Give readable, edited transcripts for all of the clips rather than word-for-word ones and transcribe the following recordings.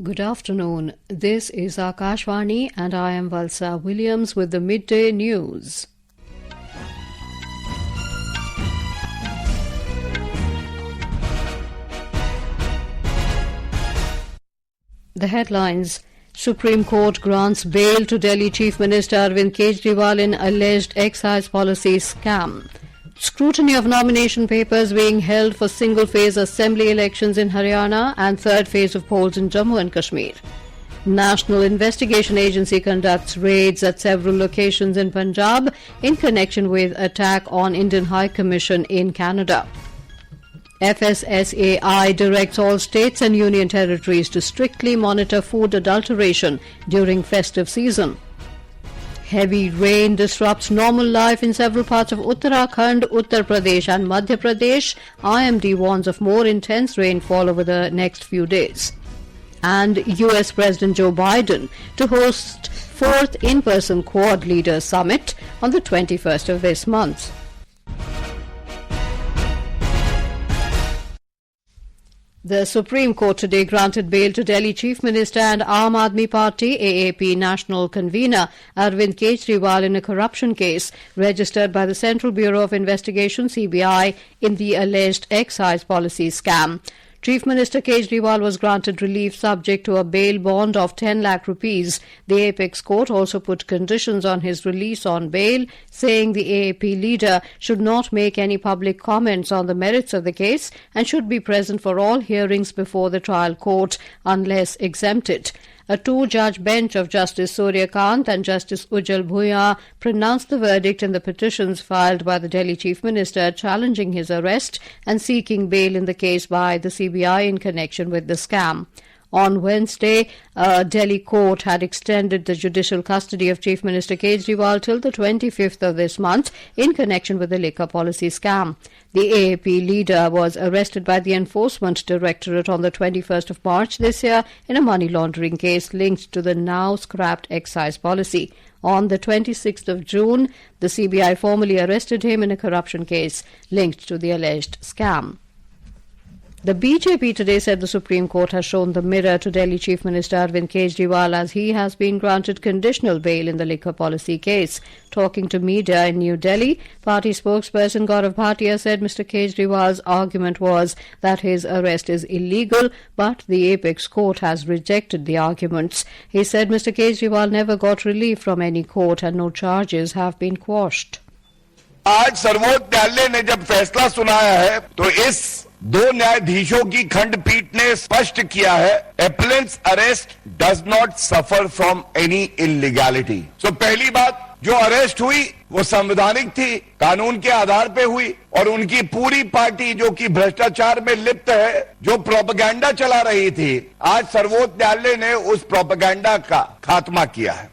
Good afternoon. This is Akashvani and I am Valsa Williams with the midday news. The headlines: Supreme Court grants bail to Delhi Chief Minister Arvind Kejriwal in alleged excise policy scam. Scrutiny of nomination papers being held for single-phase assembly elections in Haryana and third phase of polls in Jammu and Kashmir. National Investigation Agency conducts raids at several locations in Punjab in connection with attack on Indian High Commission in Canada. FSSAI directs all states and union territories to strictly monitor food adulteration during festive season. Heavy rain disrupts normal life in several parts of Uttarakhand, Uttar Pradesh and Madhya Pradesh. IMD warns of more intense rainfall over the next few days. And US President Joe Biden to host fourth in-person Quad Leaders Summit on the 21st of this month. The Supreme Court today granted bail to Delhi Chief Minister and Aam Aadmi Party AAP national convener Arvind Kejriwal in a corruption case registered by the Central Bureau of Investigation CBI in the alleged excise policy scam. Chief Minister Kejriwal was granted relief subject to a bail bond of 10 lakh rupees. The apex court also put conditions on his release on bail, saying the AAP leader should not make any public comments on the merits of the case and should be present for all hearings before the trial court unless exempted. A two-judge bench of Justice Surya Kant and Justice Ujjal Bhuya pronounced the verdict in the petitions filed by the Delhi Chief Minister challenging his arrest and seeking bail in the case by the CBI in connection with the scam. On Wednesday, a Delhi court had extended the judicial custody of Chief Minister Kejriwal till the 25th of this month in connection with the liquor policy scam. The AAP leader was arrested by the Enforcement Directorate on the 21st of March this year in a money laundering case linked to the now scrapped excise policy. On the 26th of June, the CBI formally arrested him in a corruption case linked to the alleged scam. The BJP today said the Supreme Court has shown the mirror to Delhi Chief Minister Arvind Kejriwal as he has been granted conditional bail in the liquor policy case. Talking to media in New Delhi, party spokesperson Gaurav Bhatia said Mr. Kejriwal's argument was that his arrest is illegal, but the apex court has rejected the arguments. He said Mr. Kejriwal never got relief from any court and no charges have been quashed. आज सर्वोच्च न्यायालय ने जब फैसला सुनाया है तो इस दो न्यायाधीशों की खंडपीठ ने स्पष्ट किया है appellant's arrest does not suffer from any illegality. So पहली बात, जो अरेस्ट हुई वो संवैधानिक थी, कानून के आधार पे हुई और उनकी पूरी पार्टी जो कि भ्रष्टाचार में लिप्त है, जो प्रोपेगेंडा चला रही थी, आज सर्वोच्च न्यायालय ने उस प्रोपेगेंडा का खात्मा किया है।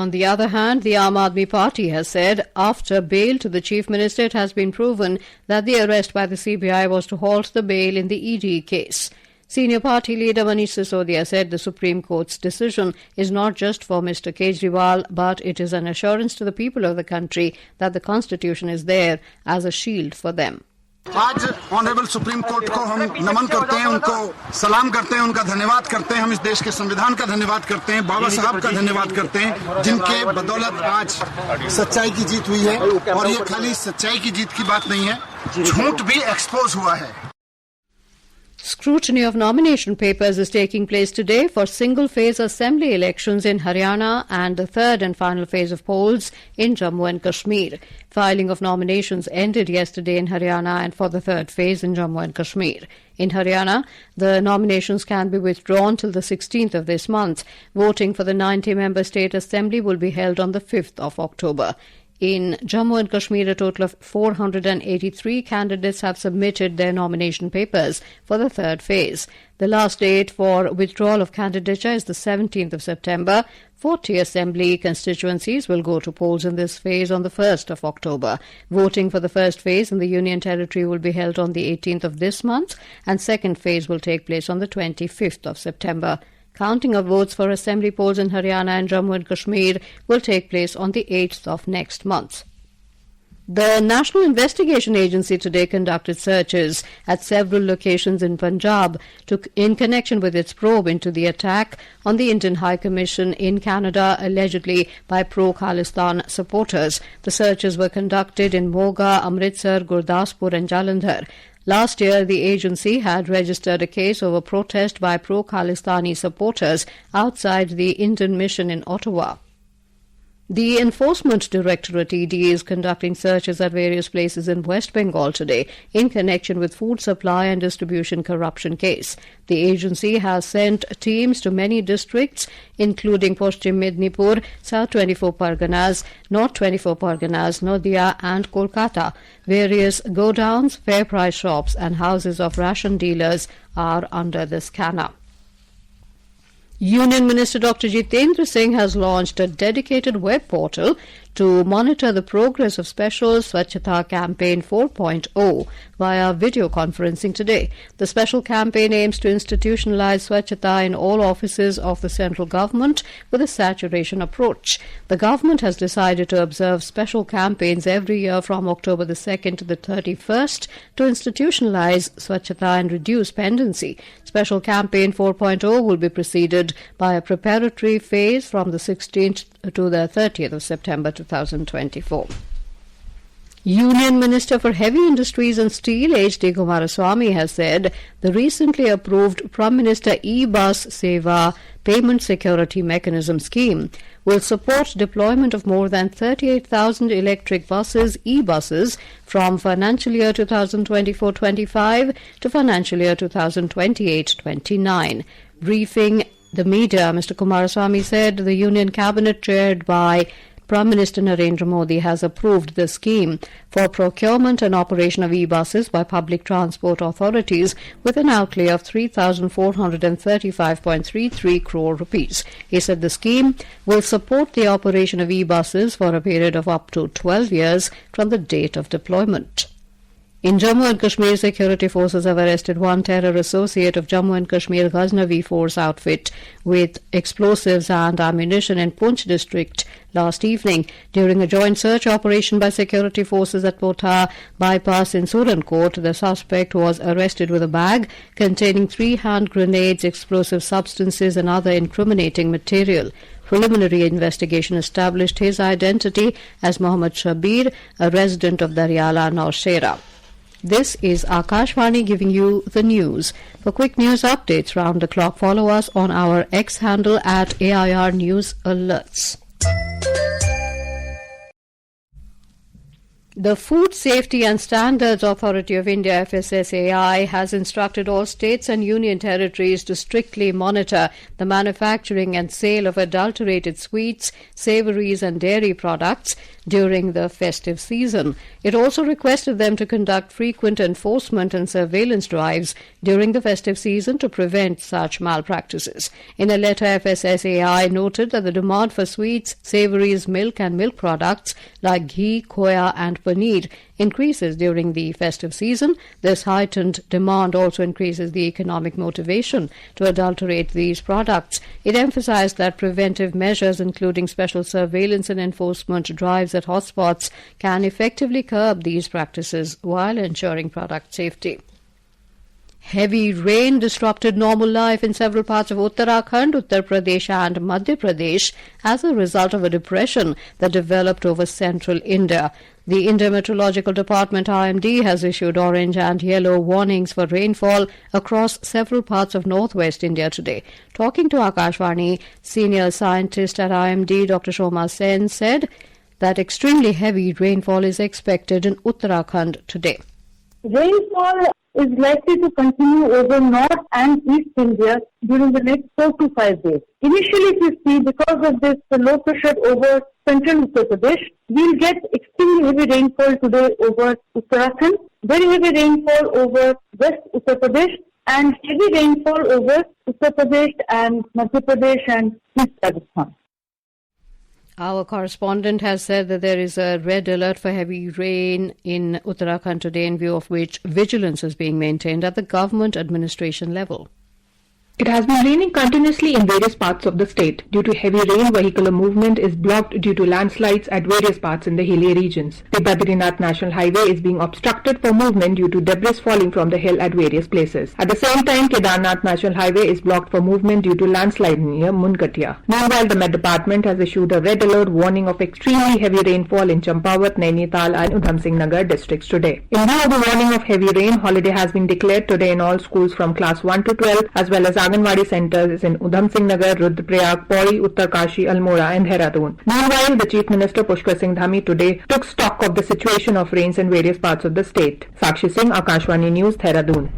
On the other hand, the Aam Aadmi Party has said after bail to the Chief Minister it has been proven that the arrest by the CBI was to halt the bail in the ED case. Senior party leader Manish Sisodia said the Supreme Court's decision is not just for Mr. Kejriwal, but it is an assurance to the people of the country that the Constitution is there as a shield for them. आज honourable supreme court को हम नमन करते हैं, उनको सलाम करते हैं, उनका धन्यवाद करते हैं। हम इस देश के संविधान का धन्यवाद करते हैं, बाबा साहब का धन्यवाद करते हैं, जिनके बदौलत आज सच्चाई की जीत हुई है। और ये खाली सच्चाई की जीत की बात नहीं है, झूठ भी एक्सपोज हुआ है। Scrutiny of nomination papers is taking place today for single-phase assembly elections in Haryana and the third and final phase of polls in Jammu and Kashmir. Filing of nominations ended yesterday in Haryana and for the third phase in Jammu and Kashmir. In Haryana, the nominations can be withdrawn till the 16th of this month. Voting for the 90-member state assembly will be held on the 5th of October. In Jammu and Kashmir, a total of 483 candidates have submitted their nomination papers for the third phase. The last date for withdrawal of candidature is the 17th of September. 40 assembly constituencies will go to polls in this phase on the 1st of October. Voting for the first phase in the Union Territory will be held on the 18th of this month, and second phase will take place on the 25th of September. Counting of votes for assembly polls in Haryana and Jammu and Kashmir will take place on the 8th of next month. The National Investigation Agency today conducted searches at several locations in Punjab in connection with its probe into the attack on the Indian High Commission in Canada, allegedly by pro-Khalistan supporters. The searches were conducted in Moga, Amritsar, Gurdaspur and Jalandhar. Last year, the agency had registered a case over protest by pro-Khalistani supporters outside the Indian mission in Ottawa. The Enforcement Directorate ED is conducting searches at various places in West Bengal today in connection with food supply and distribution corruption case. The agency has sent teams to many districts including Paschim Mednipur, South 24 Parganas, North 24 Parganas, Nadia and Kolkata. Various godowns, fair price shops and houses of ration dealers are under the scanner. Union Minister Dr. Jitendra Singh has launched a dedicated web portal to monitor the progress of Special Swachhata Campaign 4.0 via video conferencing today. The special campaign aims to institutionalize Swachhata in all offices of the central government with a saturation approach. The government has decided to observe special campaigns every year from October the 2nd to the 31st to institutionalize Swachhata and reduce pendency. Special Campaign 4.0 will be preceded by a preparatory phase from the 16th to the 30th of September 2024. Union Minister for Heavy Industries and Steel H.D. Kumaraswamy has said the recently approved Prime Minister E-Bus Seva Payment Security Mechanism scheme will support deployment of more than 38,000 electric buses, e-buses, from financial year 2024-25 to financial year 2028-29. Briefing the media, Mr. Kumaraswamy said the Union Cabinet chaired by Prime Minister Narendra Modi has approved the scheme for procurement and operation of e-buses by public transport authorities with an outlay of 3,435.33 crore rupees. He said the scheme will support the operation of e-buses for a period of up to 12 years from the date of deployment. In Jammu and Kashmir, security forces have arrested one terror associate of Jammu and Kashmir Ghaznavi Force outfit with explosives and ammunition in Poonch district last evening. During a joint search operation by security forces at Pota bypass in Surankot, the suspect was arrested with a bag containing 3 hand grenades, explosive substances and other incriminating material. Preliminary investigation established his identity as Mohammad Shabir, a resident of Daryala, Naushera. This is Akashvani giving you the news. For quick news updates round the clock, follow us on our X handle at AIR News Alerts. The Food Safety and Standards Authority of India, FSSAI, has instructed all states and union territories to strictly monitor the manufacturing and sale of adulterated sweets, savouries and dairy products during the festive season. It also requested them to conduct frequent enforcement and surveillance drives during the festive season to prevent such malpractices. In a letter, FSSAI noted that the demand for sweets, savouries, milk and milk products like ghee, khoya and paneer increases during the festive season. This heightened demand also increases the economic motivation to adulterate these products. It emphasized that preventive measures, including special surveillance and enforcement drives at hotspots, can effectively curb these practices while ensuring product safety. Heavy rain disrupted normal life in several parts of Uttarakhand, Uttar Pradesh and Madhya Pradesh as a result of a depression that developed over central India. The India Meteorological Department IMD has issued orange and yellow warnings for rainfall across several parts of northwest India today. Talking to Akashvani, senior scientist at IMD Dr. Shoma Sen said that extremely heavy rainfall is expected in Uttarakhand today. Rainfall is likely to continue over North and East India during the next 4 to 5 days. Initially, if you see, because of this low pressure over central Uttar Pradesh, we'll get extremely heavy rainfall today over Uttarakhand, very heavy rainfall over West Uttar Pradesh, and heavy rainfall over Uttar Pradesh and Madhya Pradesh and East Rajasthan. Our correspondent has said that there is a red alert for heavy rain in Uttarakhand today, in view of which vigilance is being maintained at the government administration level. It has been raining continuously in various parts of the state. Due to heavy rain, vehicular movement is blocked due to landslides at various parts in the hilly regions. The Badrinath National Highway is being obstructed for movement due to debris falling from the hill at various places. At the same time, Kedarnath National Highway is blocked for movement due to landslide near Munkatia. Meanwhile, the Met Department has issued a red alert warning of extremely heavy rainfall in Champawat, Nainital and Udham Singh Nagar districts today. In view of the warning of heavy rain, holiday has been declared today in all schools from class 1 to 12 as well as Anganwadi centers in Udham Singh Nagar, Rudraprayag, Pauri, Uttarkashi, Almora and Dehradun. Meanwhile, the Chief Minister Pushkar Singh Dhami today took stock of the situation of rains in various parts of the state. Sakshi Singh, Akashvani News, Dehradun.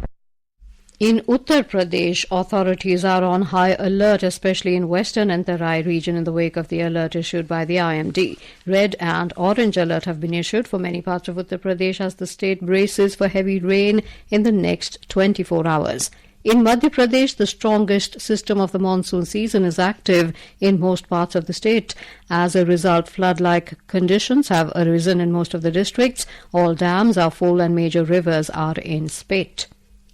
In Uttar Pradesh, authorities are on high alert, especially in western and Tarai region in the wake of the alert issued by the IMD. Red and orange alert have been issued for many parts of Uttar Pradesh as the state braces for heavy rain in the next 24 hours. In Madhya Pradesh, the strongest system of the monsoon season is active in most parts of the state. As a result, flood-like conditions have arisen in most of the districts. All dams are full and major rivers are in spate.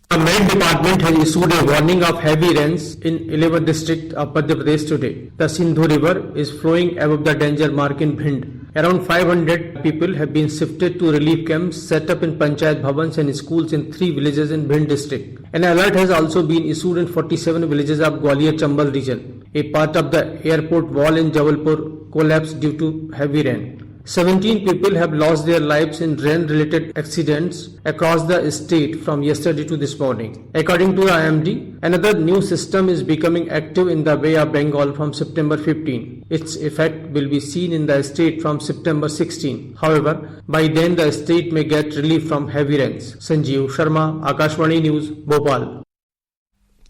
The Met Department has issued a warning of heavy rains in 11 districts of Madhya Pradesh today. The Sindhu River is flowing above the danger mark in Bhind. Around 500 people have been shifted to relief camps set up in Panchayat Bhavans and schools in 3 villages in Bhind district. An alert has also been issued in 47 villages of Gwalior-Chambal region. A part of the airport wall in Jabalpur collapsed due to heavy rain. 17 people have lost their lives in rain-related accidents across the state from yesterday to this morning. According to the IMD, another new system is becoming active in the Bay of Bengal from September 15. Its effect will be seen in the state from September 16. However, by then the state may get relief from heavy rains. Sanjeev Sharma, Akashvani News, Bhopal.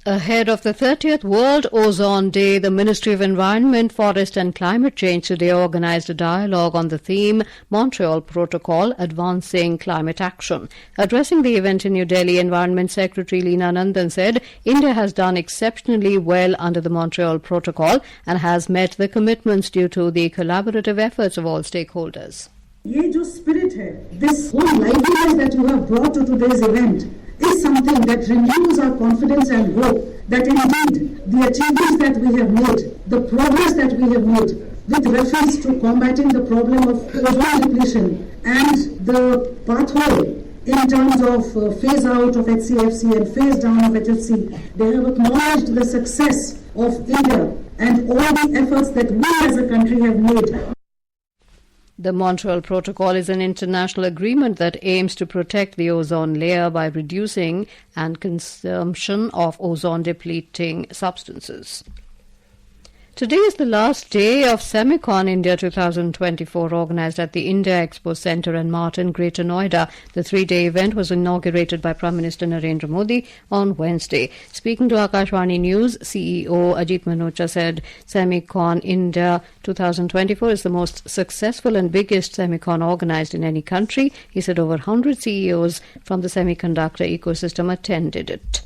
Ahead of the 30th World Ozone Day, the Ministry of Environment, Forest and Climate Change today organised a dialogue on the theme Montreal Protocol Advancing Climate Action. Addressing the event in New Delhi, Environment Secretary Leena Nandan said India has done exceptionally well under the Montreal Protocol and has met the commitments due to the collaborative efforts of all stakeholders. ये जो spirit है, this whole liveliness that you have brought to today's event is something that renews our confidence and hope that indeed the achievements that we have made, the progress that we have made with reference to combating the problem of ozone depletion and the pathway in terms of phase out of HCFC and phase down of HFC, they have acknowledged the success of India and all the efforts that we as a country have made. The Montreal Protocol is an international agreement that aims to protect the ozone layer by reducing and consumption of ozone-depleting substances. Today is the last day of Semicon India 2024, organised at the India Expo Centre and Mart in Greater Noida. The 3-day event was inaugurated by Prime Minister Narendra Modi on Wednesday. Speaking to Akashvani News, CEO Ajit Manocha said Semicon India 2024 is the most successful and biggest Semicon organised in any country. He said over 100 CEOs from the semiconductor ecosystem attended it.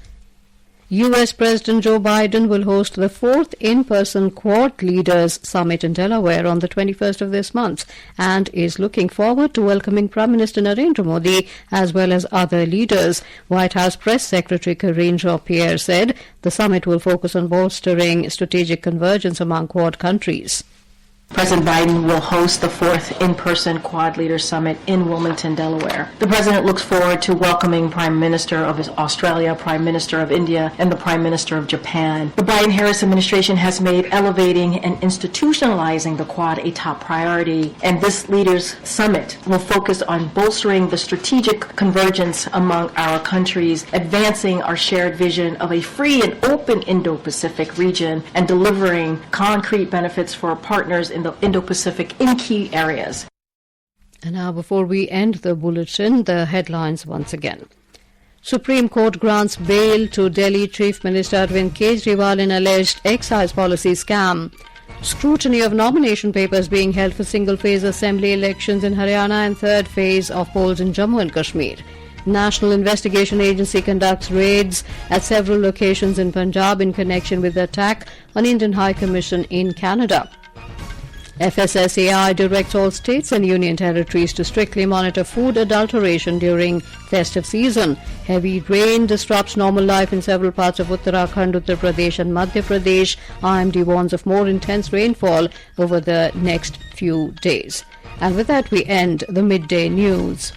U.S. President Joe Biden will host the 4th in-person Quad Leaders Summit in Delaware on the 21st of this month and is looking forward to welcoming Prime Minister Narendra Modi as well as other leaders. White House Press Secretary Karine Jean-Pierre said the summit will focus on bolstering strategic convergence among Quad countries. President Biden will host the 4th in-person Quad Leaders Summit in Wilmington, Delaware. The President looks forward to welcoming Prime Minister of Australia, Prime Minister of India, and the Prime Minister of Japan. The Biden-Harris administration has made elevating and institutionalizing the Quad a top priority, and this Leaders Summit will focus on bolstering the strategic convergence among our countries, advancing our shared vision of a free and open Indo-Pacific region, and delivering concrete benefits for our partners in the Indo-Pacific in key areas. And now, before we end the bulletin, the headlines once again. Supreme Court grants bail to Delhi Chief Minister Arvind Kejriwal in alleged excise policy scam. Scrutiny of nomination papers being held for single-phase assembly elections in Haryana and third phase of polls in Jammu and Kashmir. National Investigation Agency conducts raids at several locations in Punjab in connection with the attack on Indian High Commission in Canada. FSSAI directs all states and union territories to strictly monitor food adulteration during festive season. Heavy rain disrupts normal life in several parts of Uttarakhand, Uttar Pradesh and Madhya Pradesh. IMD warns of more intense rainfall over the next few days. And with that, we end the midday news.